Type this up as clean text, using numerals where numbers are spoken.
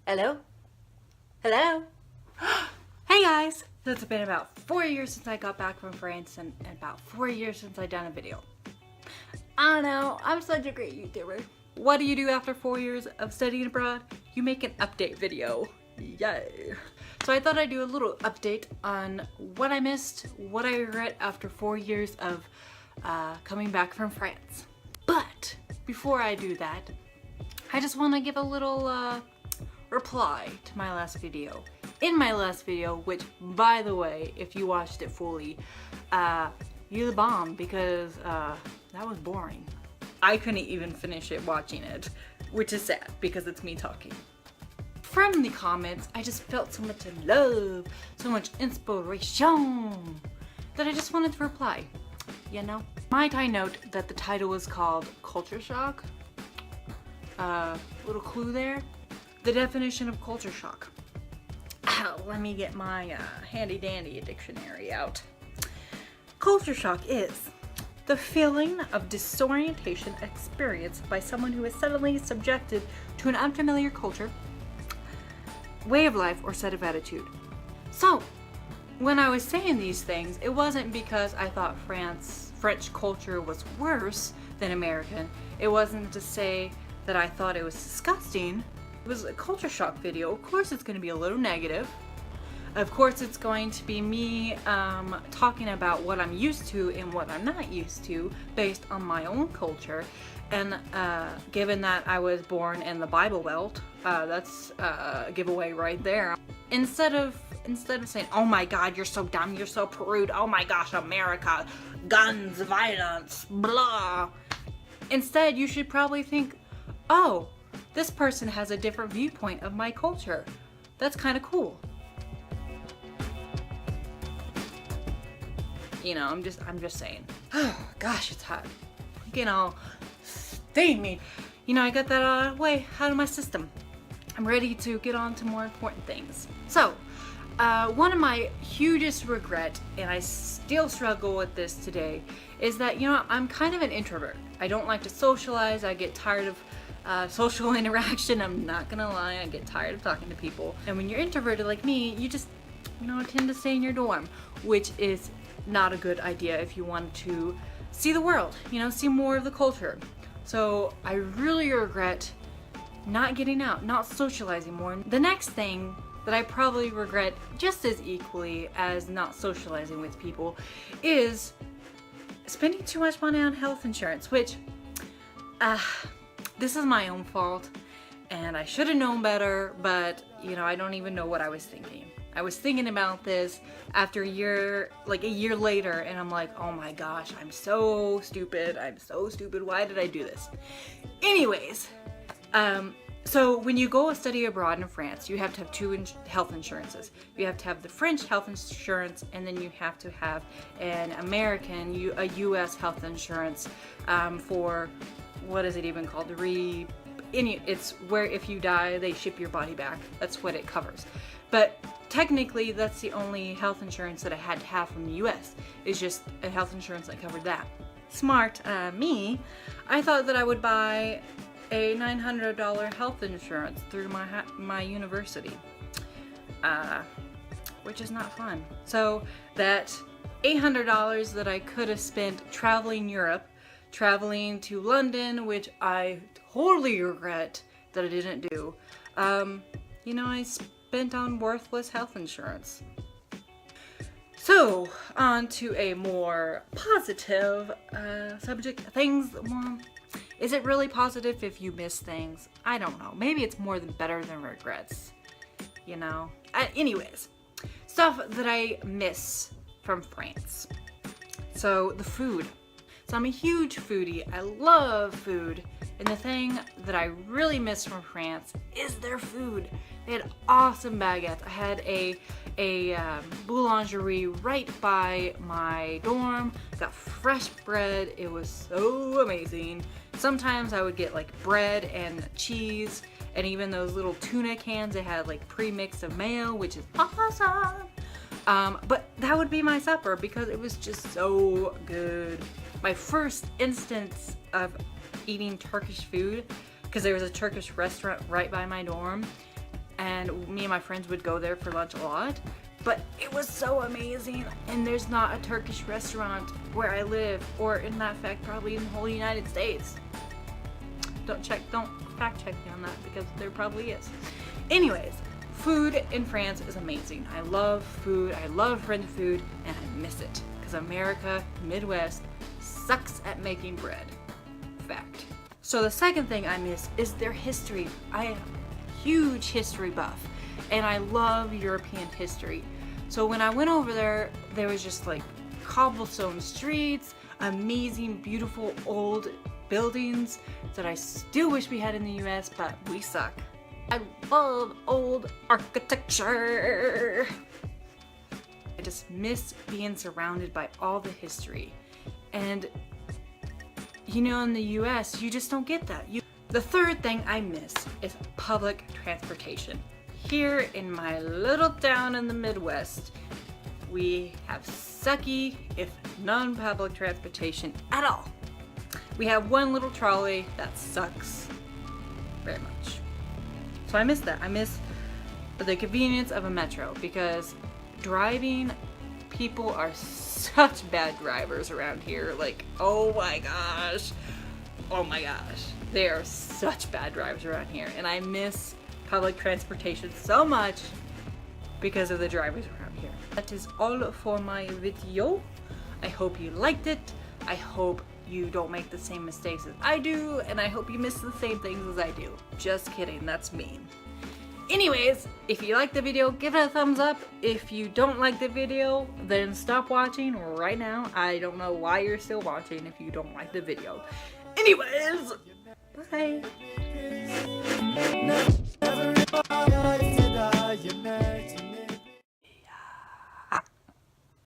Hello? Hello? Hey guys! So it's been about 4 years since I got back from France and about 4 years since I've done a video. I don't know, I'm such a great YouTuber. What do you do after 4 years of studying abroad? You make an update video. Yay! So I thought I'd do a little update on what I missed, what I regret after 4 years of coming back from France. But before I do that, I just want to give a little reply to my last video. In my last video, which by the way, if you watched it fully, you're the bomb because that was boring. I couldn't even finish it watching it, which is sad because it's me talking. From the comments, I just felt so much love, so much inspiration that I just wanted to reply. You know? Might I note that the title was called Culture Shock? Little clue there. The definition of culture shock. Let me get my handy dandy dictionary out. Culture shock is the feeling of disorientation experienced by someone who is suddenly subjected to an unfamiliar culture, way of life, or set of attitude. So, when I was saying these things, it wasn't because I thought French culture was worse than American. It wasn't to say that I thought it was disgusting. It was a culture shock video. Of course it's going to be a little negative. Of course it's going to be me talking about what I'm used to and what I'm not used to based on my own culture. And given that I was born in the Bible Belt, that's a giveaway right there. Instead of saying, oh my god, you're so dumb, you're so prude, oh my gosh, America, guns, violence, blah. Instead, you should probably think, oh, this person has a different viewpoint of my culture. That's kind of cool. You know, I'm just saying. Oh gosh, it's hot. You know, steamy. You know, I got that out of my system. I'm ready to get on to more important things. So, one of my hugest regret, and I still struggle with this today, is that, you know, I'm kind of an introvert. I don't like to socialize. I get tired of social interaction. I'm not gonna lie, I get tired of talking to people. And when you're introverted like me, you just, you know, tend to stay in your dorm, which is not a good idea if you want to see the world, you know, see more of the culture. So I really regret not getting out, not socializing more. The next thing that I probably regret just as equally as not socializing with people is spending too much money on health insurance, which this is my own fault and I should have known better, but you know, I don't even know what I was thinking. I was thinking about this after a year later, and I'm like, oh my gosh, I'm so stupid, why did I do this? Anyways, so when you go study abroad in France, you have to have two health insurances. You have to have the French health insurance, and then you have to have an American, a US health insurance for, what is it even called? It's where if you die, they ship your body back. That's what it covers. But technically, that's the only health insurance that I had to have from the US. It's just a health insurance that covered that. Smart me, I thought that I would buy a $900 health insurance through my university, which is not fun. So that $800 that I could have spent traveling Europe, traveling to London, which I totally regret that I didn't do, you know, I spent on worthless health insurance. So, on to a more positive subject. Is it really positive if you miss things? I don't know. Maybe it's more than better than regrets, you know? Anyways, stuff that I miss from France. So, the food. So I'm a huge foodie. I love food. And the thing that I really miss from France is their food. They had awesome baguettes. I had a boulangerie right by my dorm. Got fresh bread. It was so amazing. Sometimes I would get like bread and cheese, and even those little tuna cans, they had like pre-mix of mayo, which is awesome. But that would be my supper because it was just so good. My first instance of eating Turkish food, because there was a Turkish restaurant right by my dorm, and me and my friends would go there for lunch a lot. But it was so amazing, and there's not a Turkish restaurant where I live, or in that fact, probably in the whole United States. Don't fact check me on that, because there probably is. Anyways, food in France is amazing. I love food, I love French food, and I miss it, because America, Midwest, sucks at making bread. Fact. So the second thing I miss is their history. I am a huge history buff, and I love European history. So when I went over there, there was just like cobblestone streets, amazing, beautiful old buildings that I still wish we had in the US, but we suck. I love old architecture. I just miss being surrounded by all the history. And you know, in the US, you just don't get that. The third thing I miss is public transportation. Here in my little town in the Midwest, we have sucky, if non-public transportation at all. We have one little trolley that sucks very much. So I miss that. I miss the convenience of a metro, because driving, people are such bad drivers around here. Like, oh my gosh. They are such bad drivers around here. And I miss public transportation so much because of the drivers around here. That is all for my video. I hope you liked it. I hope you don't make the same mistakes as I do, and I hope you miss the same things as I do. Just kidding, that's mean. Anyways, if you like the video, give it a thumbs up. If you don't like the video, then stop watching right now. I don't know why you're still watching if you don't like the video. Anyways, bye.